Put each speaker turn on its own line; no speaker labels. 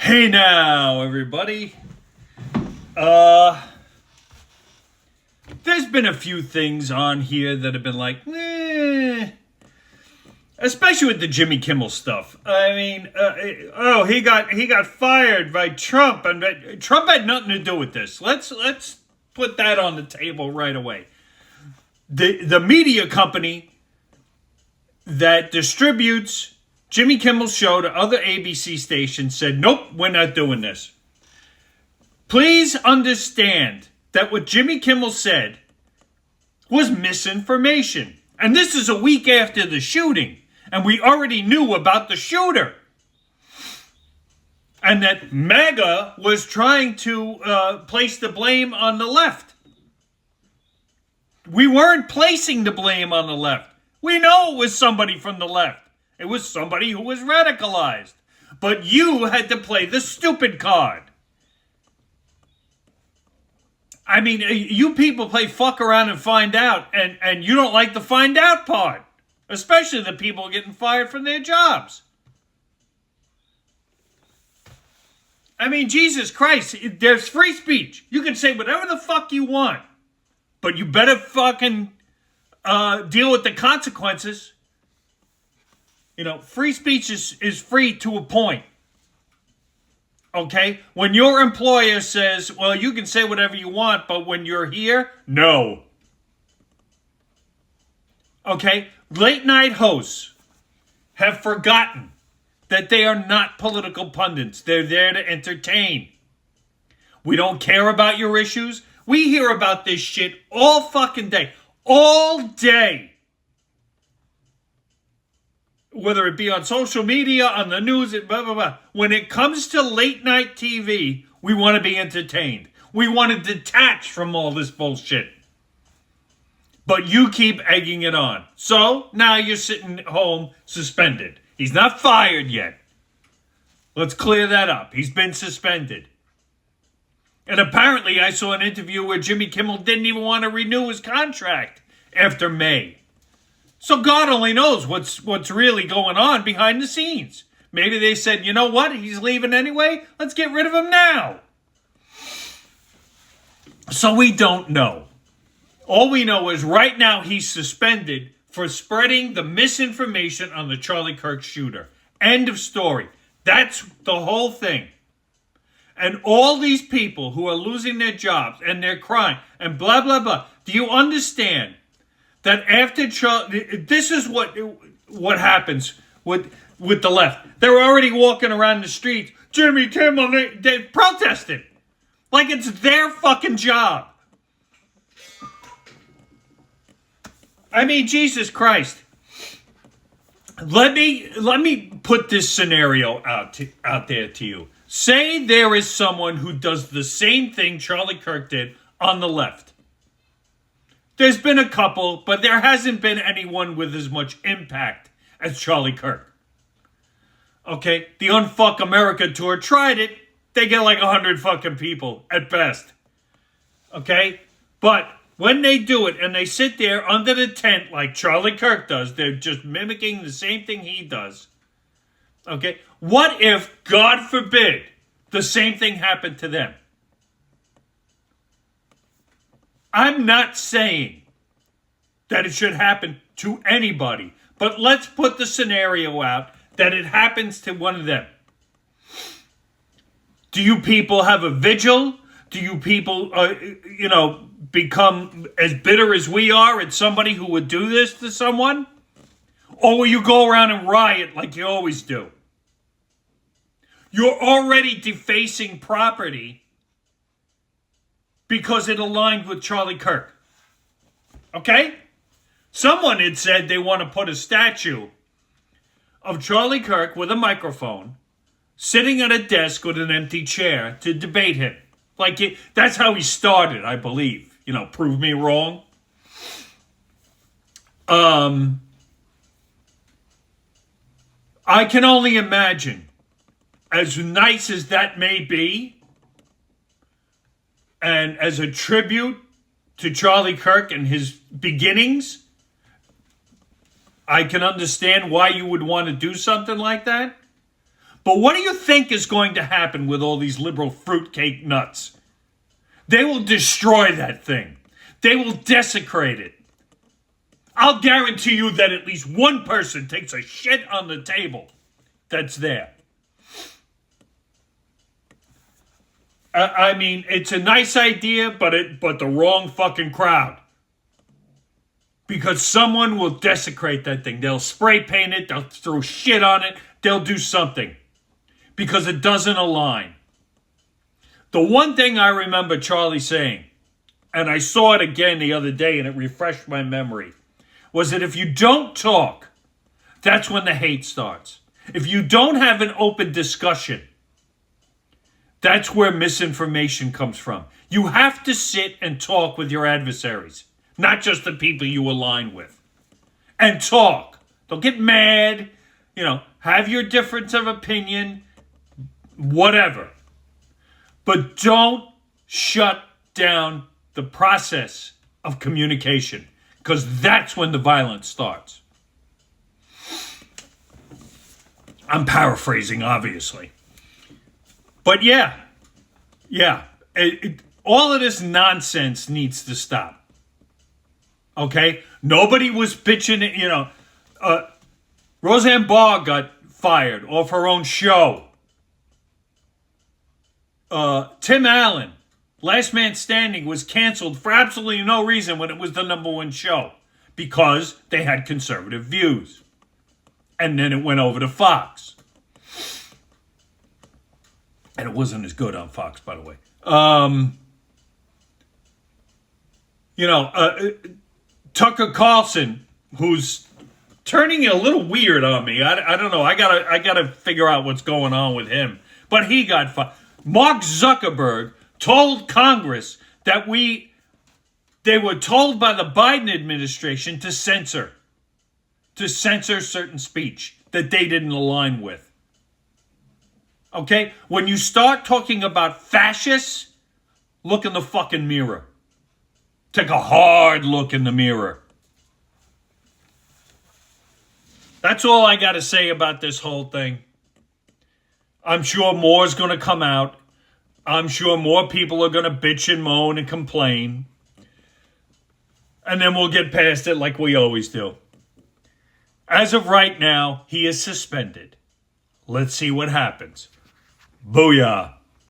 Hey now, everybody. Uh, there's been a few things on here that have been like, especially with the Jimmy Kimmel stuff. I mean, he got fired by Trump, and Trump had nothing to do with this. Let's put that on the table right away. The media company that distributes Jimmy Kimmel's show to other ABC stations said, nope, we're not doing this. Please understand that what Jimmy Kimmel said was misinformation. And this is a week after the shooting. And we already knew about the shooter. And that MAGA was trying to place the blame on the left. We weren't placing the blame on the left. We know it was somebody from the left. It was somebody who was radicalized. But you had to play the stupid card. I mean, you people play fuck around and find out, and you don't like the find out part. Especially the people getting fired from their jobs. I mean, Jesus Christ, there's free speech. You can say whatever the fuck you want. But you better fucking deal with the consequences. You know, free speech is free to a point. Okay? When your employer says, well, you can say whatever you want, but when you're here, no. Okay? Late night hosts have forgotten that they are not political pundits. They're there to entertain. We don't care about your issues. We hear about this shit all fucking day. All day. Whether it be on social media, on the news, blah, blah, blah. When it comes to late night TV, we want to be entertained. We want to detach from all this bullshit. But you keep egging it on. So, now you're sitting home suspended. He's not fired yet. Let's clear that up. He's been suspended. And apparently I saw an interview where Jimmy Kimmel didn't even want to renew his contract after May. So God only knows what's really going on behind the scenes. Maybe they said, you know what? He's leaving anyway. Let's get rid of him now. So we don't know. All we know is right now he's suspended for spreading the misinformation on the Charlie Kirk shooter. End of story. That's the whole thing. And all these people who are losing their jobs and they're crying and blah, blah, blah. Do you understand that after this is what happens with the left? They're already walking around the streets. Jimmy Kimmel, they protested. Like it's their fucking job. I mean, Jesus Christ. Let me put this scenario out there to you. Say there is someone who does the same thing Charlie Kirk did on the left. There's been a couple, but there hasn't been anyone with as much impact as Charlie Kirk. Okay? The Unfuck America tour tried it. They get like 100 fucking people at best. Okay? But when they do it and they sit there under the tent like Charlie Kirk does, they're just mimicking the same thing he does. Okay? What if, God forbid, the same thing happened to them? I'm not saying that it should happen to anybody, but let's put the scenario out that it happens to one of them. Do you people have a vigil? Do you people, become as bitter as we are at somebody who would do this to someone? Or will you go around and riot like you always do? You're already defacing property because it aligned with Charlie Kirk. Okay? Someone had said they want to put a statue of Charlie Kirk with a microphone sitting at a desk with an empty chair to debate him. That's how he started, I believe. Prove me wrong. I can only imagine, as nice as that may be, and as a tribute to Charlie Kirk and his beginnings, I can understand why you would want to do something like that. But what do you think is going to happen with all these liberal fruitcake nuts? They will destroy that thing. They will desecrate it. I'll guarantee you that at least one person takes a shit on the table that's there. I mean, it's a nice idea, but the wrong fucking crowd. Because someone will desecrate that thing. They'll spray paint it. They'll throw shit on it. They'll do something. Because it doesn't align. The one thing I remember Charlie saying, and I saw it again the other day and it refreshed my memory, was that if you don't talk, that's when the hate starts. If you don't have an open discussion, that's where misinformation comes from. You have to sit and talk with your adversaries, not just the people you align with. And talk. Don't get mad. Have your difference of opinion, whatever. But don't shut down the process of communication, because that's when the violence starts. I'm paraphrasing, obviously. But yeah. All of this nonsense needs to stop. Okay? Nobody was bitching, Roseanne Barr got fired off her own show. Tim Allen, Last Man Standing, was canceled for absolutely no reason when it was the #1 show. Because they had conservative views. And then it went over to Fox. And it wasn't as good on Fox, by the way. Tucker Carlson, who's turning a little weird on me. I don't know. I gotta figure out what's going on with him. But he got fired. Mark Zuckerberg told Congress that they were told by the Biden administration to censor certain speech that they didn't align with. Okay? When you start talking about fascists, look in the fucking mirror. Take a hard look in the mirror. That's all I got to say about this whole thing. I'm sure more is going to come out. I'm sure more people are going to bitch and moan and complain. And then we'll get past it like we always do. As of right now, he is suspended. Let's see what happens. Booyah.